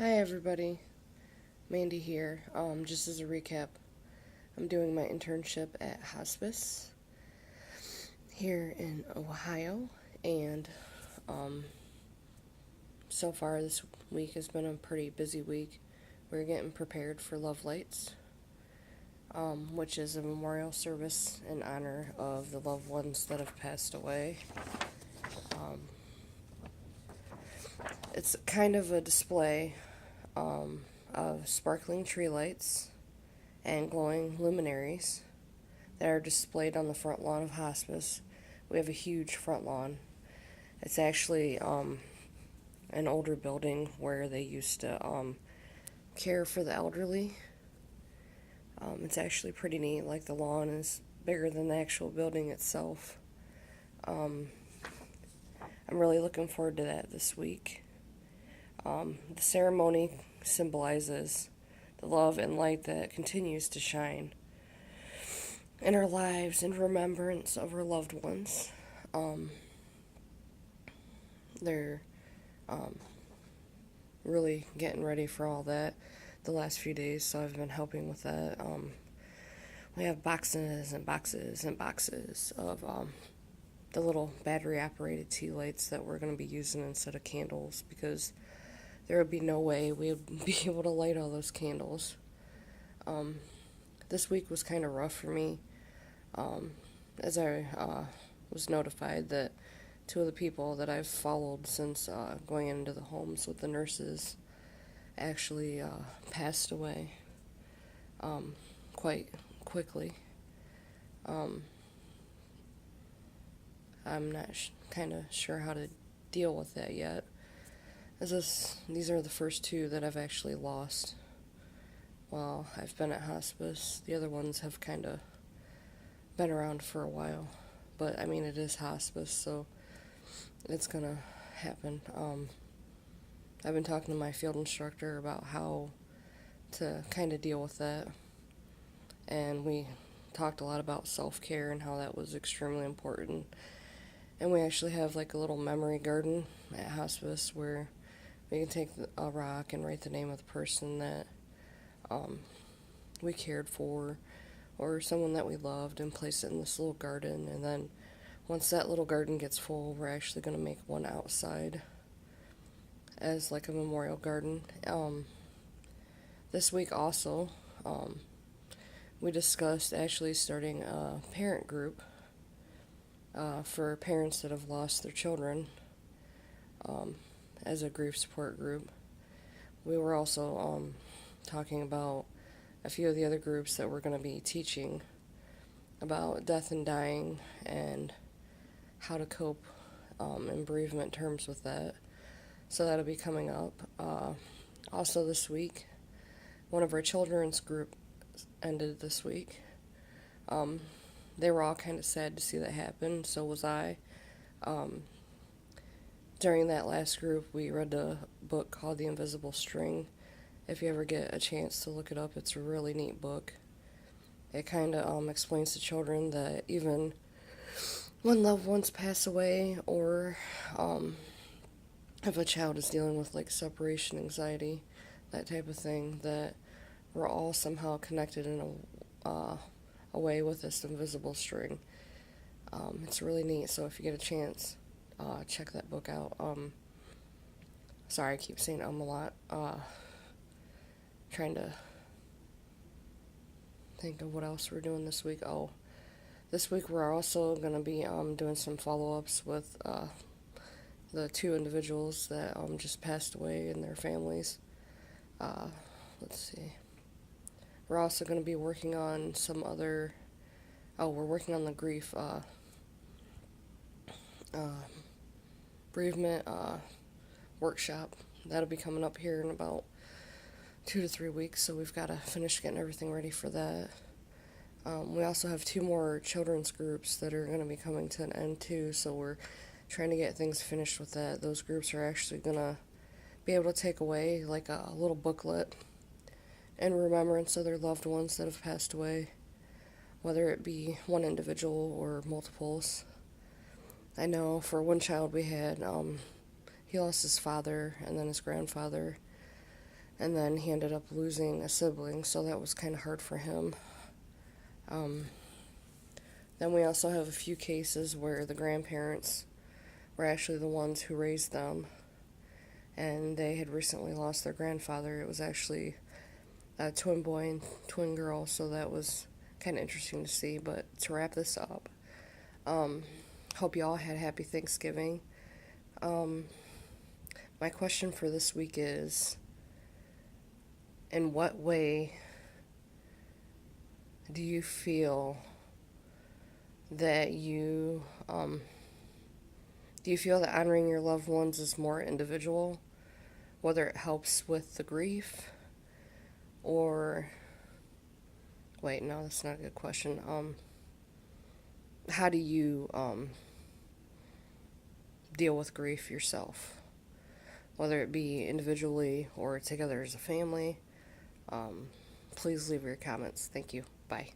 Hi everybody, Mandy here. Just as a recap, I'm doing my internship at Hospice here in Ohio, and um, so far this week has been a pretty busy week. We're getting prepared for Love Lights, which is a memorial service in honor of the loved ones that have passed away. Um, it's kind of a display of sparkling tree lights and glowing luminaries that are displayed on the front lawn of hospice. We have a huge front lawn. It's actually an older building where they used to care for the elderly. It's actually pretty neat. Like, the lawn is bigger than the actual building itself. Um, I'm really looking forward to that this week. The ceremony symbolizes the love and light that continues to shine in our lives in remembrance of our loved ones. Um, they're um, really getting ready for all that the last few days, so I've been helping with that. We have boxes and boxes and boxes of the little battery operated tea lights that we're going to be using instead of candles, because there would be no way we would be able to light all those candles. Um, this week was kind of rough for me, as I was notified that two of the people that I've followed since going into the homes with the nurses actually passed away quite quickly. Um, I'm not kind of sure how to deal with that yet, as these are the first two that I've actually lost while I've been at hospice. The other ones have kind of been around for a while, but I mean, it is hospice, so it's gonna happen. I've been talking to my field instructor about how to kind of deal with that, and we talked a lot about self-care and how that was extremely important. And we actually have like a little memory garden at hospice where we can take a rock and write the name of the person that um, we cared for, or someone that we loved, and place it in this little garden. And then once that little garden gets full, we're actually going to make one outside as like a memorial garden. This week also, we discussed actually starting a parent group for parents that have lost their children, um, as a grief support group. We were also talking about a few of the other groups that we're going to be teaching about death and dying and how to cope in bereavement terms with that. So that'll be coming up. Also this week, one of our children's group ended this week. They were all kind of sad to see that happen, so was I. Um, During that last group, we read a book called The Invisible String. If you ever get a chance to look it up, it's a really neat book. It kind of explains to children that even when loved ones pass away, or if a child is dealing with like separation anxiety, that type of thing, that we're all somehow connected in a way with this invisible string. It's really neat, so if you get a chance, check that book out. Sorry, I keep saying a lot. Trying to think of what else we're doing this week. Oh, this week we're also going to be doing some follow-ups with the two individuals that just passed away and their families. Uh, let's see. We're also going to be working on some other. Oh, we're working on the grief uh, bereavement workshop. That'll be coming up here in about 2 to 3 weeks, so we've got to finish getting everything ready for that. We also have two more children's groups that are going to be coming to an end too, so we're trying to get things finished with that. Those groups are actually going to be able to take away like a little booklet in remembrance of their loved ones that have passed away, whether it be one individual or multiples. I know for one child we had, he lost his father and then his grandfather, and then he ended up losing a sibling, so that was kind of hard for him. Then we also have a few cases where the grandparents were actually the ones who raised them, and they had recently lost their grandfather. It was actually a twin boy and twin girl, so that was kind of interesting to see. But to wrap this up, hope you all had a happy Thanksgiving. My question for this week is, in what way do you feel that do you feel that honoring your loved ones is more individual, whether it helps with the grief, or wait, no, that's not a good question. How do you deal with grief yourself, whether it be individually or together as a family? Please leave your comments. Thank you. Bye.